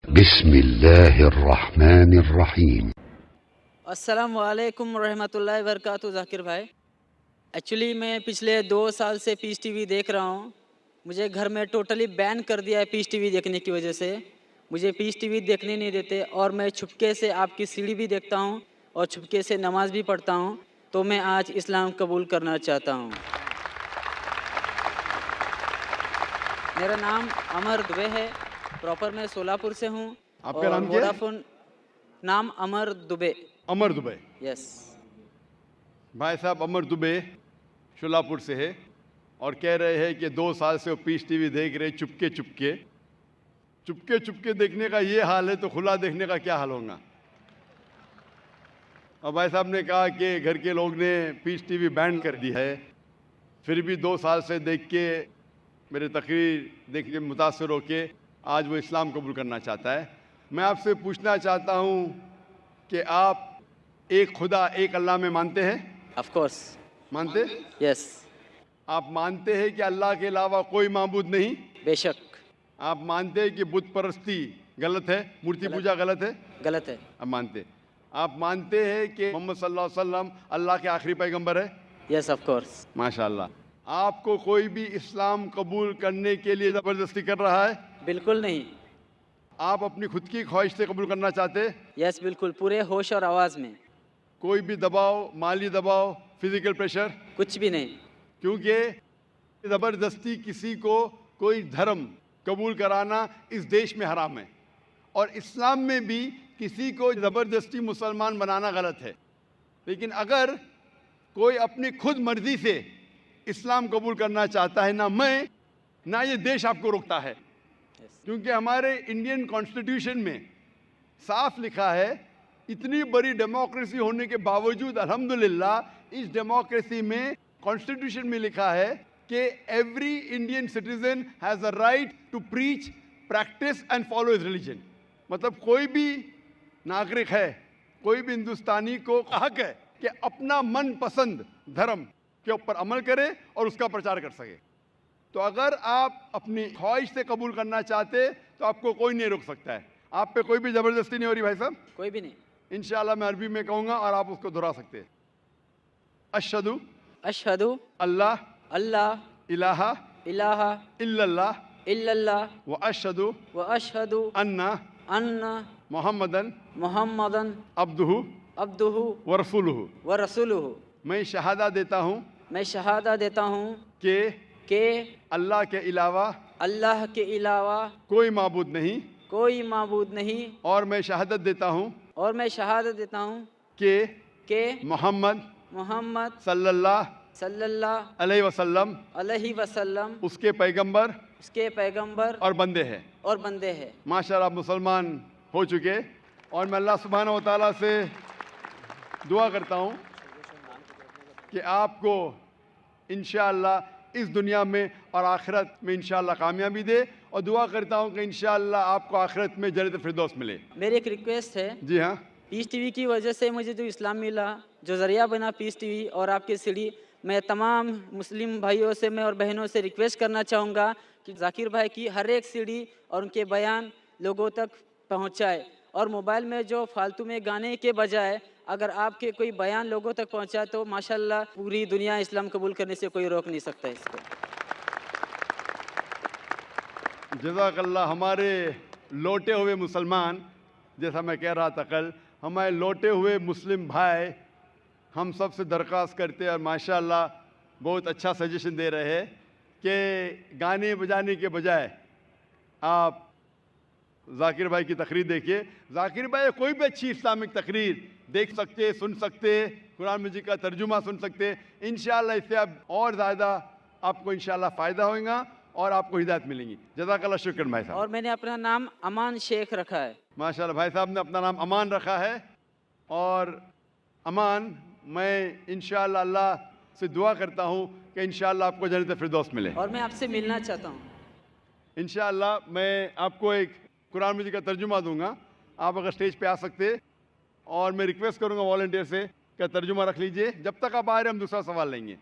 बिस्मिल्लाहिर्रहमानिर्रहीम। अस्सलामु अलैकुम रहमतुल्लाहि वबरकातुहू। ज़ाकिर भाई, एक्चुअली मैं पिछले 2 साल से पीस टीवी देख रहा हूँ। मुझे घर में टोटली बैन कर दिया है पीस टीवी देखने की वजह से। मुझे पीस टीवी देखने नहीं देते और मैं छुपके से आपकी सीढ़ी भी देखता हूँ और छुपके से नमाज भी पढ़ता हूँ। तो मैं आज इस्लाम कबूल करना चाहता हूँ। मेरा नाम अमर दुबे है। प्रॉपर मैं सोलापुर से हूँ। आपका नाम क्या है? वोडाफोन नाम अमर दुबे। अमर दुबे। यस। भाई साहब अमर दुबे शोलापुर से है और कह रहे हैं कि 2 साल से वो पीस टीवी देख रहे चुपके चुपके। चुपके चुपके देखने का ये हाल है तो खुला देखने का क्या हाल होगा। और भाई साहब ने कहा कि घर के लोग ने पीस टीवी बैन कर दी है, फिर भी 2 साल से देख के मेरे तकरीर देख के मुतासर होके आज वो इस्लाम कबूल करना चाहता है। मैं आपसे पूछना चाहता हूँ कि आप एक खुदा एक अल्लाह में मानते हैं? Of course. मानते? यस। आप मानते हैं कि अल्लाह के अलावा कोई माबूद नहीं? बेशक। आप मानते हैं कि बुत परस्ती गलत है, मूर्ति पूजा गलत है? गलत है। आप मानते? आप मानते हैं कि मोहम्मद सल्लल्लाहु अलैहि वसल्लम अल्लाह के आखिरी पैगंबर है? Yes of course. माशाल्लाह। आपको कोई भी इस्लाम कबूल करने के लिए ज़बरदस्ती कर रहा है? बिल्कुल नहीं। आप अपनी खुद की ख्वाहिश से कबूल करना चाहते हैं? यस बिल्कुल, पूरे होश और आवाज़ में। कोई भी दबाव, माली दबाव, फिजिकल प्रेशर? कुछ भी नहीं। क्योंकि ज़बरदस्ती किसी को कोई धर्म कबूल कराना इस देश में हराम है और इस्लाम में भी किसी को ज़बरदस्ती मुसलमान बनाना गलत है। लेकिन अगर कोई अपनी खुद मर्जी से इस्लाम कबूल करना चाहता है, ना मैं ना ये देश आपको रोकता है, क्योंकि हमारे इंडियन कॉन्स्टिट्यूशन में साफ लिखा है, इतनी बड़ी डेमोक्रेसी होने के बावजूद अल्हम्दुलिल्लाह इस डेमोक्रेसी में कॉन्स्टिट्यूशन में लिखा है कि every Indian citizen has a right to preach, practice and follow his religion. मतलब कोई भी नागरिक है, कोई भी हिंदुस्तानी को हक है कि अपना मनपसंद धर्म के ऊपर अमल करे और उसका प्रचार कर सके। तो अगर आप अपनी ख्वाहिश से कबूल करना चाहते तो आपको कोई नहीं रोक सकता है। आप पे कोई भी ज़बरदस्ती नहीं हो रही भाई साहब? कोई भी नहीं। इंशाअल्लाह मैं अरबी में कहूँगा और आप उसको दोहरा सकते हैं। अशहदु अशहदु अल्लाह अल्लाह इलाहा इलाहा इल्लल्लाह इल्लल्लाह व अशहदु व अशहदु अन्ना अन्ना मोहम्मदन मुहम्मदन अब्दुहु अब्दुहु व रसूलुहु। व रसूलुहु। मैं शहादा देता हूँ मैं शहादा देता हूँ कि अल्लाह के अलावा अल्लाह के अलावा कोई माबूद नहीं, कोई माबूद नहीं। और मैं शहादत देता हूँ और मैं शहादत देता हूँ कि मोहम्मद सल्लल्लाहु अलैहि वसल्लम अलैहि वसल्लम उसके पैगंबर उसके पैगंबर और बंदे हैं। हैं। माशाअल्लाह आप मुसलमान हो चुके और मैं अल्लाह सुब्हानहू व तआला से दुआ करता हूँ कि आपको इंशाअल्लाह इस दुनिया में और आखिरत में इंशाअल्लाह कामयाबी दे और दुआ करता हूँ कि इंशाअल्लाह आपको आखिरत में जन्नत फिरदौस मिले। मेरी एक रिक्वेस्ट है। जी हाँ। पीस टीवी की वजह से मुझे जो इस्लाम मिला, जो ज़रिया बना पीस टीवी और आपकी सीढ़ी, मैं तमाम मुस्लिम भाइयों से मैं और बहनों से रिक्वेस्ट करना चाहूँगा कि ज़ाकिर भाई की हर एक सीढ़ी और उनके बयान लोगों तक पहुँचाए और मोबाइल में जो फालतू में गाने के बजाय अगर आपके कोई बयान लोगों तक पहुँचाए तो माशाल्लाह पूरी दुनिया इस्लाम कबूल करने से कोई रोक नहीं सकता इसको। जज़ाकल्लाह। हमारे लौटे हुए मुसलमान, जैसा मैं कह रहा था कल, हमारे लौटे हुए मुस्लिम भाई हम सब से दरख्वास्त करते हैं और माशाअल्लाह बहुत अच्छा सजेशन दे रहे हैं कि गाने बजाने के बजाय आप ज़ाकिर भाई की तकरीर देखिए। ज़ाकिर भाई कोई भी अच्छी इस्लामिक तकरीर देख सकते, सुन सकते, कुरान मजीद का तर्जुमा सुन सकते। इंशाअल्लाह इससे अब और ज़्यादा आपको इंशाअल्लाह फ़ायदा होगा और आपको हिदायत मिलेंगी। जज़ाकल्लाह, शुक्र भाई साहब। और मैंने अपना नाम अमान शेख रखा है। माशाअल्लाह भाई साहब ने अपना नाम अमान रखा है और अमान, मैं इंशाअल्लाह अल्लाह से दुआ करता हूँ कि इंशाअल्लाह आपको जन्नत फिरदौस मिले। और मैं आपसे मिलना चाहता हूँ। इंशाअल्लाह मैं आपको एक कुरान मजीद का तर्जुमा दूंगा, आप अगर स्टेज पे आ सकते, और मैं रिक्वेस्ट करूंगा वॉलंटियर से कि तर्जुमा रख लीजिए। जब तक आप आ रहे हैं हम दूसरा सवाल लेंगे।